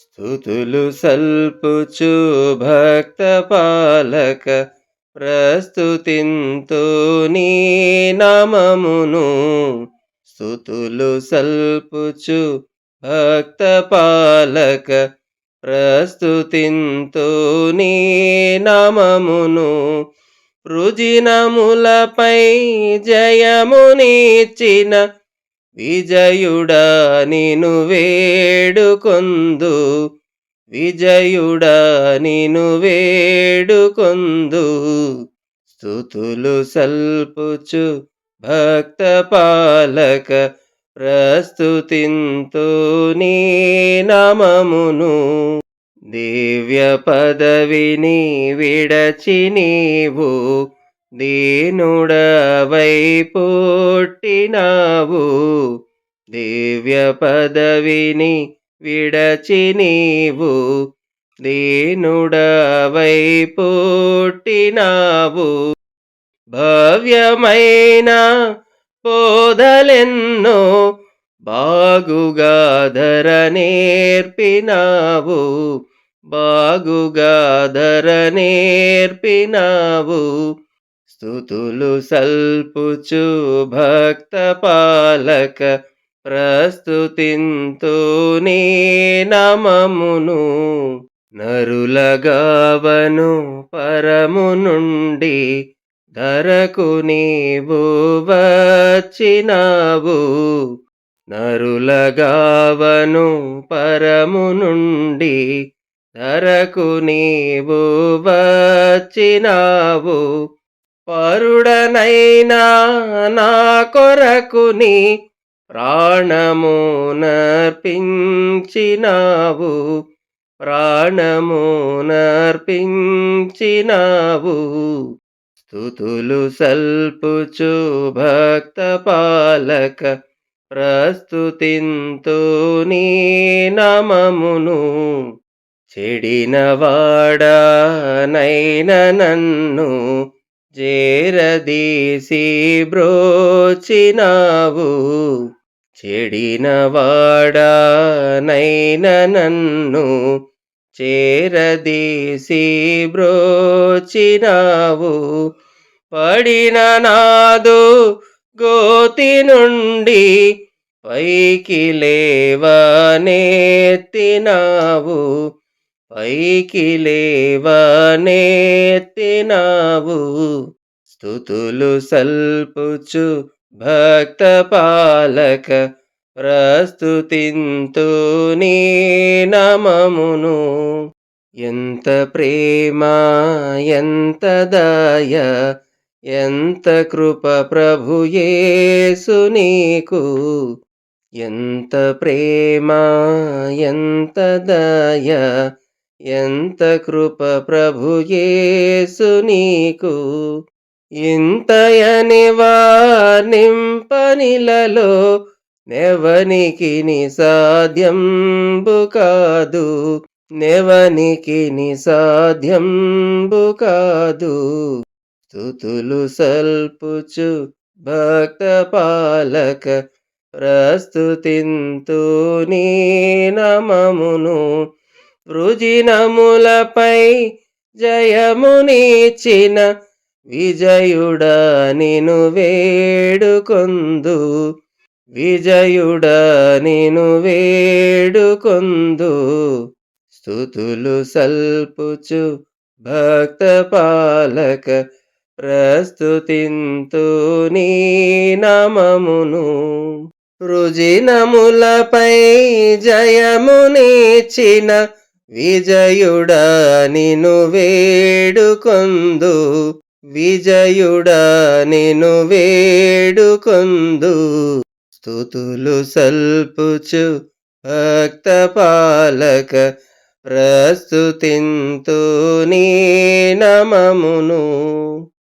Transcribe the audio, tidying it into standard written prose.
స్తుతులు సల్పుచు భక్త పాలక ప్రస్తుతింతు నీ నామమును. స్తుతులు సల్పుచు భక్త పాలక ప్రస్తుతింతు నీ నామమును. వృజినములపై జయమునిచ్చిన విజయుడా నిను వేడుకొందు. విజయుడా నిను వేడుకొందు. స్తుతులు సల్పుచు భక్త పాలక ప్రస్తుతింతు నీ నామమును. దివ్య పదవిని విడచి నీవు దీనుడవై పుట్టినావు. దివ్య పదవిని విడచి నీవు దీనుడవై పుట్టినావు. భవ్యమైన బోధలెన్నో బాగుగా ధర నేర్పినావు. బాగుగా ధర నేర్పినావు. స్తుతులు సల్పుచు భక్త పాలక ప్రస్తుతింతు నీ నామమును. నరులగావను పరము నుండి ధరకు నీవు వచ్చినావు. నరులగావను పరము నుండి ధరకు నీవు వచ్చినావు. పరుడనైనా నా కొరకు నీ ప్రాణము నర్పించినావు. ప్రాణము నర్పించినావు. స్తుతులు సల్పుచు భక్త పాలక ప్రస్తుతింతు నీ నామమును. చెడిన వాడనైన నన్ను చేరదీసి బ్రోచినావు. చెడిన వాడనైన నన్ను చేరదీసి బ్రోచినావు. పడిన నాదు గోతి నుండి పైకి లేవనెత్తినావు. పైకి లేవనెత్తినావు. స్తుతులు సల్పుచు భక్త పాలక ప్రస్తుతింతు నీ నామమును. ఎంత ప్రేమ ఎంత దయ ఎంత కృప ప్రభు యేసు నీకు. ఎంత ప్రేమ ఎంత దయ ఎంత కృప ప్రభు యేసు నీకు. ఇంతయని వర్ణింపనిలలో నెవనికి సాధ్యంబు కాదు. నెవనికి సాధ్యంబు కాదు. స్తుతులు సల్పుచు భక్త పాలక ప్రస్తుతింతు నీ నామమును. వృజినములపై జయమునిచ్చిన విజయుడా నిను వేడుకొందు. విజయుడా నిను వేడుకొందు. స్తుతులు సల్పుచు భక్త పాలక ప్రస్తుతింతు నీ నామమును. వృజినములపై జయమునిచ్చిన విజయుడా నిను వేడుకొందు. విజయుడా నిను వేడుకొందు. స్తుతులు సల్పుచు భక్త పాలక ప్రస్తుతింతు నీ నామమును.